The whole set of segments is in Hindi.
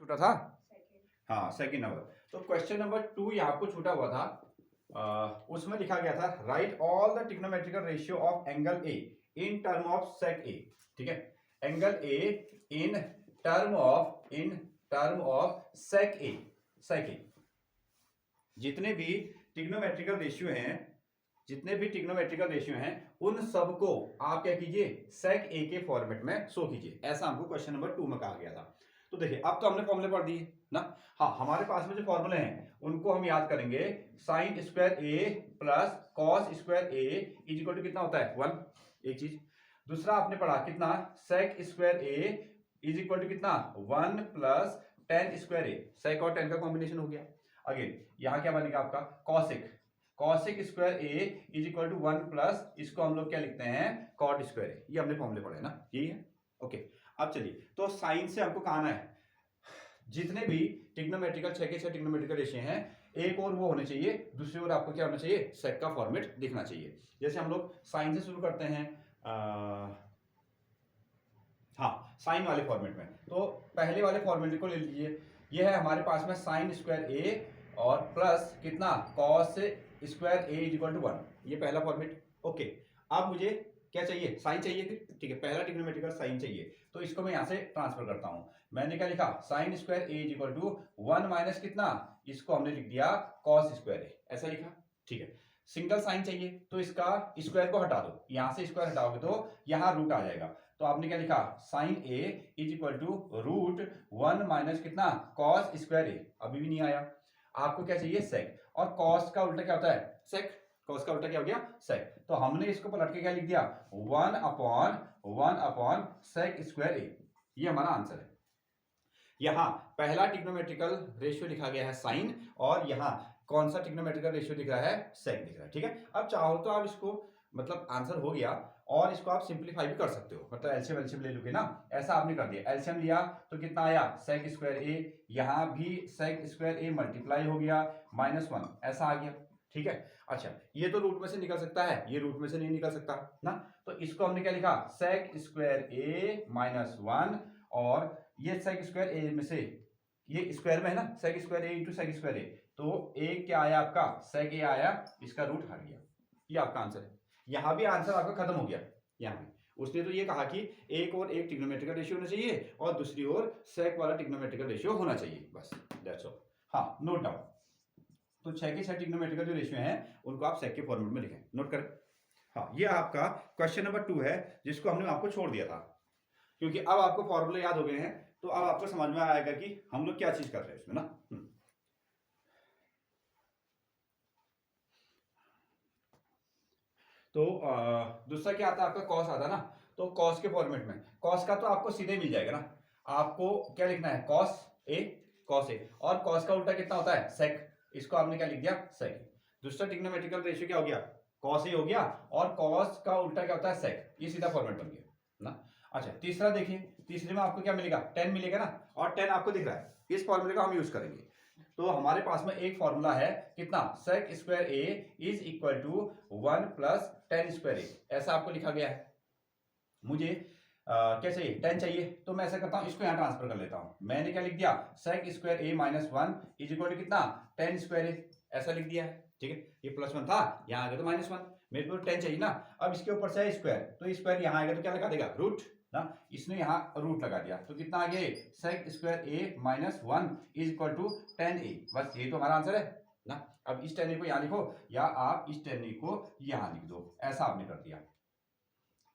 छूटा था? हाँ, सेकंड नंबर। तो क्वेश्चन नंबर 2 यहाँ आपको छूटा हुआ था। उसमें लिखा गया था write all the trigonometrical ratio of angle A in term of sec A. ठीक है, angle A in term of sec A. जितने भी ट्रिग्नोमेट्रिकल रेशियो हैं उन सबको आप क्या कीजिए, सेक ए के फॉर्मेट में शो कीजिए। ऐसा हमको क्वेश्चन नंबर 2 में कहा गया था। तो देखिए, अब तो हमने फॉर्मूले पढ़ दिए ना। हाँ, हमारे पास में जो फॉर्मूले हैं उनको हम याद करेंगे। Sine square A plus cos square A is equal to कितना होता है, 1, एक चीज। दूसरा आपने पढ़ा कितना, sec square A is equal to कितना, 1 plus tan square A. Sec और टेन का कॉम्बिनेशन हो गया। अगेन यहाँ क्या बनेगा आपका, cosec square A is equal to 1 plus, इसको हम लोग क्या लिखते हैं, कॉट स्क्वायर ए। ये हमने फॉर्मूले पढ़े ना, यही है। ओके, अब चलिए, तो साइन से हमको कहा है जितने भी ट्रिग्नोमेट्रिकल 6 के 6 ट्रिग्नोमेट्रिकल रेशियो हैं, एक और वो होने चाहिए, दूसरी ओर आपको क्या होना चाहिए, सेक का फॉर्मेट दिखना चाहिए। जैसे हम लोग साइन से शुरू करते हैं, हाँ, साइन वाले फॉर्मेट में। तो पहले वाले फॉर्मेट को ले लीजिए। ये है हमारे पास में साइन स्क्वायर ए और प्लस कितना, cos square A is equal to 1। ये पहला फॉर्मेट। ओके, अब मुझे क्या चाहिए, साइन चाहिए फिर। ठीक है, पहला ट्रिग्नोमेट्रिकल साइन चाहिए, तो इसको मैं यहां से ट्रांसफर करता हूं। मैंने क्या लिखा, sine square A is equal to 1 minus कितना, इसको हमने लिख दिया कॉस स्क्वायर ए, ऐसा लिखा। ठीक है, सिंगल साइन चाहिए तो इसका स्क्वायर को हटा दो, यहां से स्क्वायर हटाओगे तो यहां रूट आ जाएगा। तो आपने क्या लिखा, sine a is equal to root 1 minus कितना, कॉस स्क्वायर ए। अभी भी नहीं आया। आपको क्या चाहिए, सेक। और कॉस का उल्टा क्या होता है, सेक। कॉस का उल्टा क्या हो गया, सेक। तो हमने इसको पलट के क्या लिख दिया, 1 अपॉन सेक स्क्वायर ए। ये हमारा आंसर है। यहां पहला ट्रिग्नोमेट्रिकल रेशियो लिखा गया है साइन, और यहां कौन सा ट्रिग्नोमेट्रिकल रेशियो दिख रहा है, सेक दिख रहा है। ठीक है, अब चाहो तो आप इसको, मतलब आंसर हो गया, और इसको आप सिंप्लीफाई भी कर सकते हो, मतलब एलसीएम ले लोगे ना, ऐसा आपने कर दिया। एलसीएम लिया तो कितना आया, सेक स्क्वायर ए। यहां भी सेक स्क्वायर ए मल्टीप्लाई हो गया, -1, ऐसा आ गया। ठीक है, अच्छा, ये तो रूट में से निकल सकता है, ये रूट में से नहीं निकल सकता ना। तो इसको हमने क्या लिखा, सेक स्क्वायर ए -1, और ये सेक स्क्वायर ए में से, ये स्क्वायर में है ना, सेक स्क्वायर ए इंटू सेक स्क्वायर ए, तो एक क्या आया आपका, सेक ए आया, इसका रूट हट गया। ये आपका आंसर है। यहां भी आंसर आपका खत्म हो गया। यहां भी उसने तो ये कहा कि एक और एक ट्रिग्नोमेट्रिकल रेशियो होना चाहिए, और दूसरी ओर सेक वाला ट्रिग्नोमेट्रिकल रेशियो होना चाहिए, बस दैट्स ऑल। हाँ, नोट डाउन। तो 6 के 6 ट्रिग्नोमेट्रिकल जो रेशियो हैं उनको आप सेक के फॉर्मेट में लिखें, नोट करें। हाँ, ये आपका क्वेश्चन नंबर 2 है, जिसको हमने आपको छोड़ दिया था, क्योंकि अब आपको फॉर्मूले याद हो गए हैं, तो अब आपको समझ में आएगा कि हम लोग क्या चीज कर रहे हैं इसमें ना। तो दूसरा क्या आता है आपका, कॉस आता है ना। तो कॉस के फॉर्मेट में, कॉस का तो आपको सीधे मिल जाएगा ना। आपको क्या लिखना है, कॉस ए, और कॉस का उल्टा कितना होता है, सेक। इसको आपने क्या लिख दिया, सेक। दूसरा ट्रिग्नोमेट्रिकल रेशियो क्या हो गया, कॉस ए हो गया, और कॉस का उल्टा क्या होता है, सेक। ये सीधा फॉर्मेट बन गया ना। अच्छा, तीसरा देखिए, तीसरे में आपको क्या मिलेगा, 10 मिलेगा ना, और 10 आपको दिख रहा है। इस फॉर्मूले का हम यूज करेंगे। तो हमारे पास में एक फॉर्मूला है कितना, sec square A is equal to 1 plus tan square ए, ऐसा आपको लिखा गया है। मुझे क्या चाहिए, 10 चाहिए, तो मैं ऐसा करता हूं, इसको यहां ट्रांसफर कर लेता हूं। मैंने क्या लिख दिया, sec square a -1 is equal to कितना, टेन स्क्वायर ए, ऐसा लिख दिया है। ठीक है, ये +1 था, यहां आ गया तो -1। मेरे को 10 चाहिए ना। अब इसके ऊपर से है स्क्वायर, तो स्क्वायर यहां आएगा तो क्या लगा देगा, रूट ना। इसने यहां रूट लगा दिया, तो कितना आ गया, sec square a -1 is equal to 10a। बस ये तो हमारा आंसर है ना। अब इस 10a को यहां लिखो, या आप इस 10a को यहां लिख दो, ऐसा आपने कर दिया।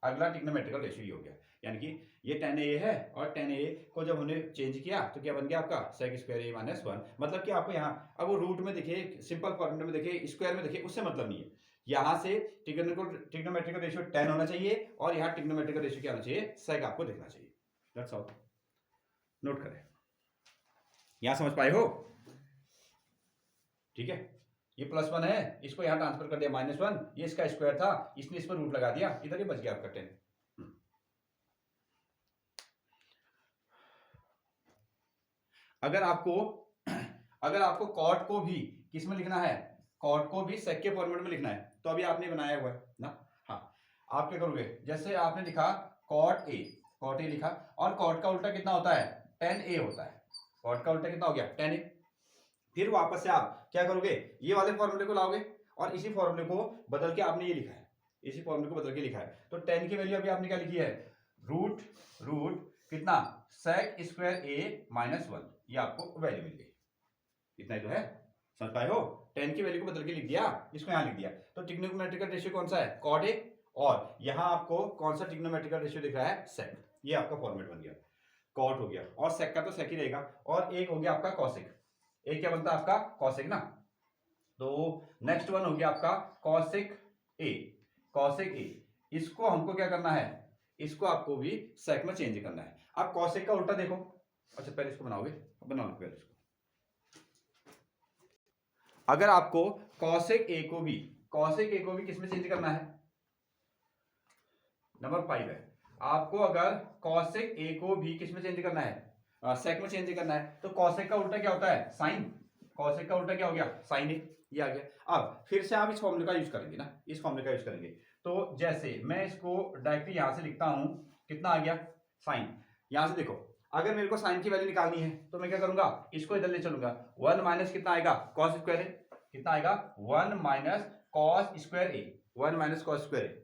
अगला ट्रिग्नोमेट्रिकल रेशियो ये हो गया, यानी कि ये 10a है, और 10a को जब हमने चेंज किया तो क्या बन गया आपका, सेक स्क्वायर ए -1। मतलब कि आपको यहाँ, अब वो रूट में दिखे, सिंपल फॉर्मूले में दिखे, स्क्वायर में दिखे, उससे मतलब नहीं है। यहां से ट्रिग्नोमेट्रिकल रेशियो 10 होना चाहिए, और यहाँ ट्रिग्नोमेट्रिकल रेशियो क्या होना चाहिए, सेक आपको दिखना चाहिए। दैट्स ऑल, नोट करें। यहां समझ पाए हो, ठीक है। ये +1 है, इसको यहां ट्रांसफर कर दिया -1, ये इसका स्क्वायर था, इसने इस पर रूट लगा दिया, इधर ही बच गया आपका 10। अगर आपको कॉट को भी किस में लिखना है, कॉट को भी सेक के फॉर्मेट में लिखना है, तो अभी आपने बनाया हुआ है ना। हाँ, आप क्या करोगे, जैसे आपने लिखा कॉट ए लिखा, और कॉट का उल्टा कितना होता है, 10a होता है। कॉट का उल्टा कितना हो गया tan a। फिर वापस से आप क्या करोगे, ये वाले फॉर्मूले को लाओगे और इसी फॉर्मूले को बदल के आपने ये लिखा है, इसी फॉर्मूले को बदल के लिखा है। तो tan की वैल्यू अभी आपने क्या लिखी है, रूट रूट कितना sec स्क्वायर a माइनस 1, ये आपको वैल्यू मिल गई। इतना ही तो है, समझ पाए हो। tan की वैल्यू को बदल के लिख दिया, इसको यहाँ लिख दिया। तो ट्रिग्नोमेट्रिकल रेशियो कौन सा है, cot a, और यहाँ आपको कौन सा ट्रिग्नोमेट्रिकल रेशियो दिख रहा है, sec। ये आपका फॉर्मेट बन गया, cot हो गया और sec का तो sec ही रहेगा, और एक हो गया आपका cosec। एक क्या बनता है आपका cosec ना। तो नेक्स्ट वन हो गया आपका cosec a, cosec a। इसको हमको क्या करना है, इसको आपको भी sec में चेंज करना है। अब cosec का उल्टा देखो, अच्छा पहले इसको बनाओगे, बना लो पहले इसको। अगर आपको cosec a को भी किसमें चेंज करना है, नंबर 5 है। आपको अगर cosec a को भी किसमें चेंज करना है, sec में चेंज करना है, तो cosec का उल्टा क्या होता है, sin। cosec का उल्टा क्या हो गया, sin a, ये आ गया। अब फिर से आप इस फॉर्मूले का यूज करेंगे ना, इस फॉर्मूले का यूज करेंगे। तो जैसे मैं इसको डायरेक्टली यहां से लिखता हूं, कितना आ गया sin। यहां से देखो, अगर मेरे को sin की वैल्यू निकालनी है तो मैं क्या करूंगा, इसको इधर ले चलूंगा। 1 माइनस कितना आएगा, cos स्क्वायर a, कितना आएगा 1 minus cos square a, 1 minus cos square a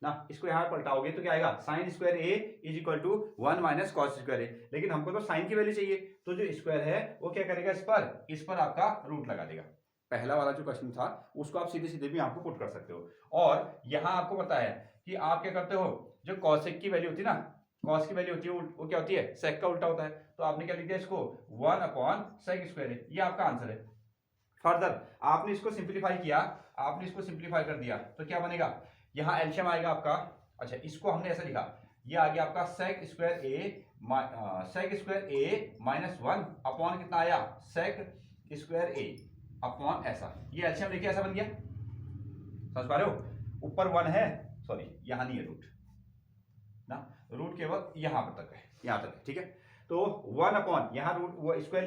ना। इसको यहां पलटाओगे तो क्या आएगा, sin square a is equal to 1 minus cos square a। लेकिन हमको तो sin की वैल्यू चाहिए, तो जो स्क्वायर है वो क्या करेगा, इस पर आपका रूट लगा देगा। पहला वाला जो क्वेश्चन था उसको आप सीधे सीधे भी आपको पुट कर सकते हो। और यहां आपको पता है कि आप क्या करते हो, जो cosec की वैल्यू होती है ना, cos की वैल्यू होती है वो क्या होती है, sec का उल्टा होता है। तो आपने क्या लिख दिया इसको 1 अपॉन sec स्क्वायर a, ये आपका आंसर है। फर्दर आपने इसको सिंप्लीफाई किया, आपने इसको सिंप्लीफाई कर दिया तो क्या बनेगा, यहाँ एलसीएम आएगा आपका। अच्छा इसको हमने ऐसा लिखा, ये आ गया आपका sec square a minus 1 upon कितना आया, sec स्क्वायर a अपॉन ऐसा, ये एलसीएम लेके ऐसा बन गया। समझ पा रहे हो, ऊपर 1 है, सॉरी यहाँ नहीं है रूट ना, रूट केवल यहाँ पर तक है, यहाँ तक है, ठीक है। तो 1 अपॉन यहाँ रूट वो स्क्वायर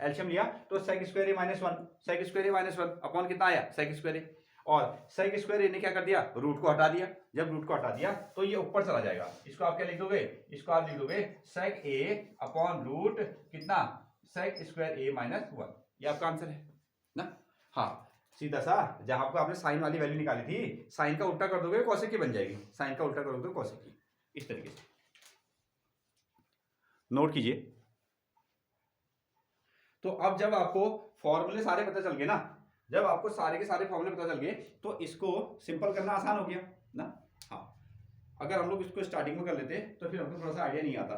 एलसीएम लिया तो sec square a minus 1, sec square a minus 1 upon कितना आया, sec स्क्वायर a, और sec स्क्वायर a ने क्या कर दिया, रूट को हटा दिया। जब रूट को हटा दिया तो ये ऊपर चला जाएगा। इसको आप क्या लिख दोगे, इसको आप लिख दोगे sec a अपॉन रूट कितना, sec स्क्वायर a माइनस 1, ये आपका आंसर है ना। हाँ सीधा सा, जहां पर आपने साइन वाली वैल्यू निकाली थी, साइन का उल्टा कर दोगे cosec की बन जाएगी, साइन का उल्टा कर दोगे cosec की, इस तरीके से नोट कीजिए। तो अब जब आपको फॉर्मूले सारे पता चल गए ना, जब आपको सारे के सारे फॉर्मूले पता चल गए तो इसको सिंपल करना आसान हो गया ना। हाँ अगर हम लोग इसको स्टार्टिंग में कर लेते तो फिर हमको थोड़ा सा आइडिया नहीं आता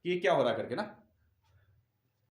कि ये क्या हो रहा करके ना।